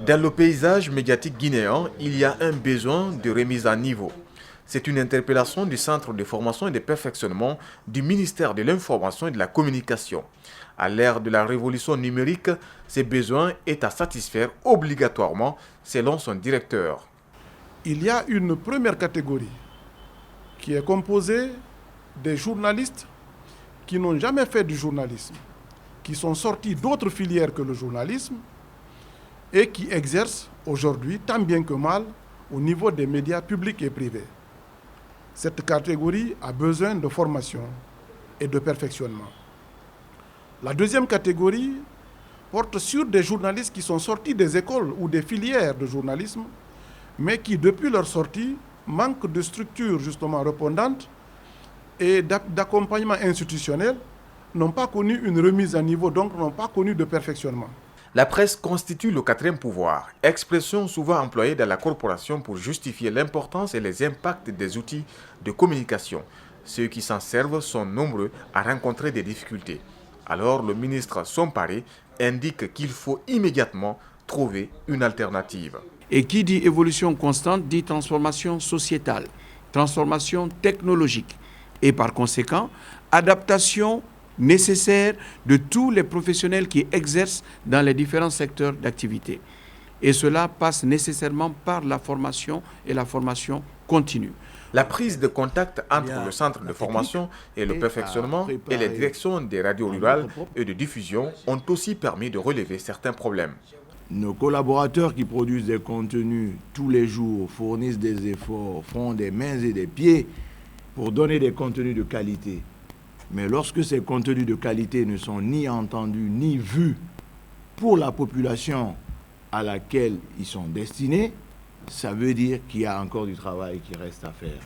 Dans le paysage médiatique guinéen, il y a un besoin de remise à niveau. C'est une interpellation du Centre de formation et de perfectionnement du ministère de l'Information et de la Communication. À l'ère de la révolution numérique, ce besoin est à satisfaire obligatoirement, selon son directeur. Il y a une première catégorie qui est composée des journalistes qui n'ont jamais fait du journalisme, qui sont sortis d'autres filières que le journalisme et qui exercent aujourd'hui tant bien que mal au niveau des médias publics et privés. Cette catégorie a besoin de formation et de perfectionnement. La deuxième catégorie porte sur des journalistes qui sont sortis des écoles ou des filières de journalisme, mais qui, depuis leur sortie, manquent de structures justement répondantes et d'accompagnement institutionnel, n'ont pas connu une remise à niveau, donc n'ont pas connu de perfectionnement. La presse constitue le quatrième pouvoir, expression souvent employée dans la corporation pour justifier l'importance et les impacts des outils de communication. Ceux qui s'en servent sont nombreux à rencontrer des difficultés. Alors le ministre Somparé indique qu'il faut immédiatement trouver une alternative. Et qui dit évolution constante dit transformation sociétale, transformation technologique et par conséquent adaptation nécessaire de tous les professionnels qui exercent dans les différents secteurs d'activité. Et cela passe nécessairement par la formation et la formation continue. La prise de contact entre le centre de formation et le perfectionnement et les directions des radios rurales et de diffusion ont aussi permis de relever certains problèmes. Nos collaborateurs qui produisent des contenus tous les jours fournissent des efforts, font des mains et des pieds pour donner des contenus de qualité. Mais lorsque ces contenus de qualité ne sont ni entendus ni vus pour la population à laquelle ils sont destinés, ça veut dire qu'il y a encore du travail qui reste à faire.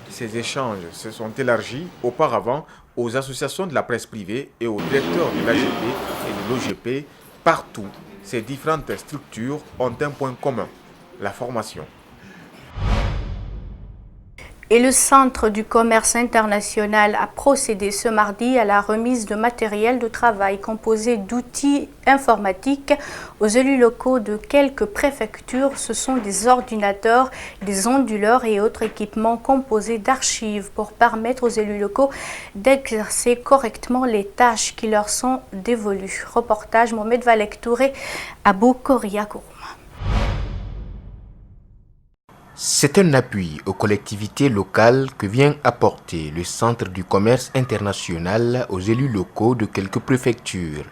Ces échanges se sont élargis auparavant aux associations de la presse privée et aux directeurs de l'AGP et de l'OGP. Partout, ces différentes structures ont un point commun, la formation. Et le Centre du commerce international a procédé ce mardi à la remise de matériel de travail composé d'outils informatiques aux élus locaux de quelques préfectures. Ce sont des ordinateurs, des onduleurs et autres équipements composés d'archives pour permettre aux élus locaux d'exercer correctement les tâches qui leur sont dévolues. Reportage Mohamed Valek Touré à Bokoria. C'est un appui aux collectivités locales que vient apporter le Centre du commerce international aux élus locaux de quelques préfectures.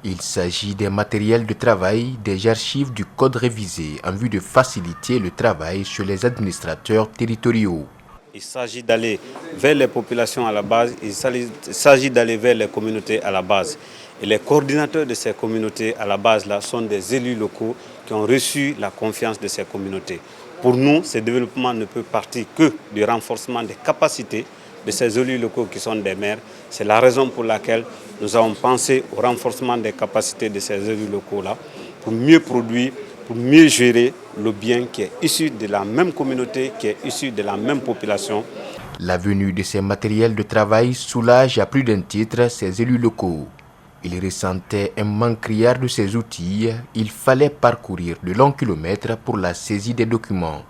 Il s'agit des matériels de travail, des archives du code révisé en vue de faciliter le travail sur les administrateurs territoriaux. Il s'agit d'aller vers les populations à la base, il s'agit d'aller vers les communautés à la base. Et les coordinateurs de ces communautés à la base là sont des élus locaux qui ont reçu la confiance de ces communautés. Pour nous, ce développement ne peut partir que du renforcement des capacités de ces élus locaux qui sont des maires. C'est la raison pour laquelle nous avons pensé au renforcement des capacités de ces élus locaux-là pour mieux produire, pour mieux gérer le bien qui est issu de la même communauté, qui est issu de la même population. La venue de ces matériels de travail soulage à plus d'un titre ces élus locaux. Ils ressentaient un manque criard de ces outils. Il fallait parcourir de longs kilomètres pour la saisie des documents.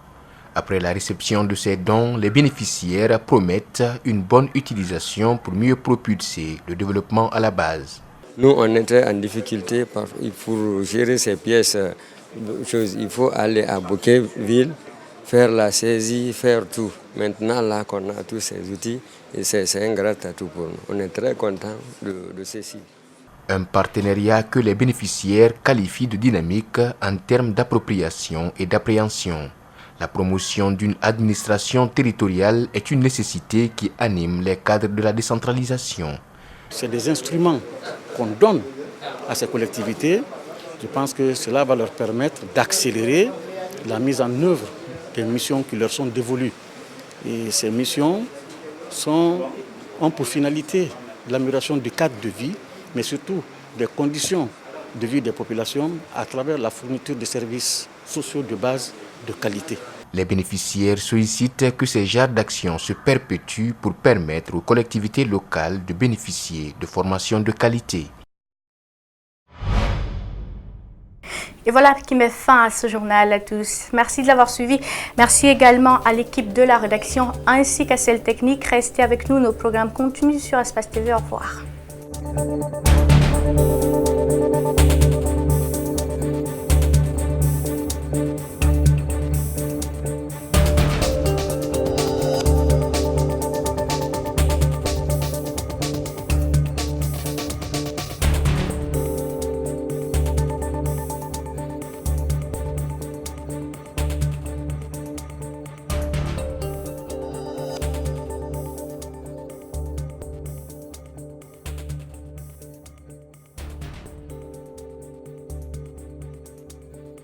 Après la réception de ces dons, les bénéficiaires promettent une bonne utilisation pour mieux propulser le développement à la base. Nous, on était en difficulté pour gérer ces pièces. Il faut aller à Bouquetville, faire la saisie, faire tout. Maintenant, là qu'on a tous ces outils, c'est un grand atout pour nous. On est très contents de ceci. Un partenariat que les bénéficiaires qualifient de dynamique en termes d'appropriation et d'appréhension. La promotion d'une administration territoriale est une nécessité qui anime les cadres de la décentralisation. C'est des instruments qu'on donne à ces collectivités. Je pense que cela va leur permettre d'accélérer la mise en œuvre des missions qui leur sont dévolues. Et ces missions ont pour finalité l'amélioration du cadre de vie, mais surtout des conditions de vie des populations à travers la fourniture de services sociaux de base de qualité. Les bénéficiaires sollicitent que ces genres d'actions se perpétuent pour permettre aux collectivités locales de bénéficier de formations de qualité. Et voilà qui met fin à ce journal à tous. Merci de l'avoir suivi. Merci également à l'équipe de la rédaction ainsi qu'à celle technique. Restez avec nous, nos programmes continuent sur Espace TV. Au revoir.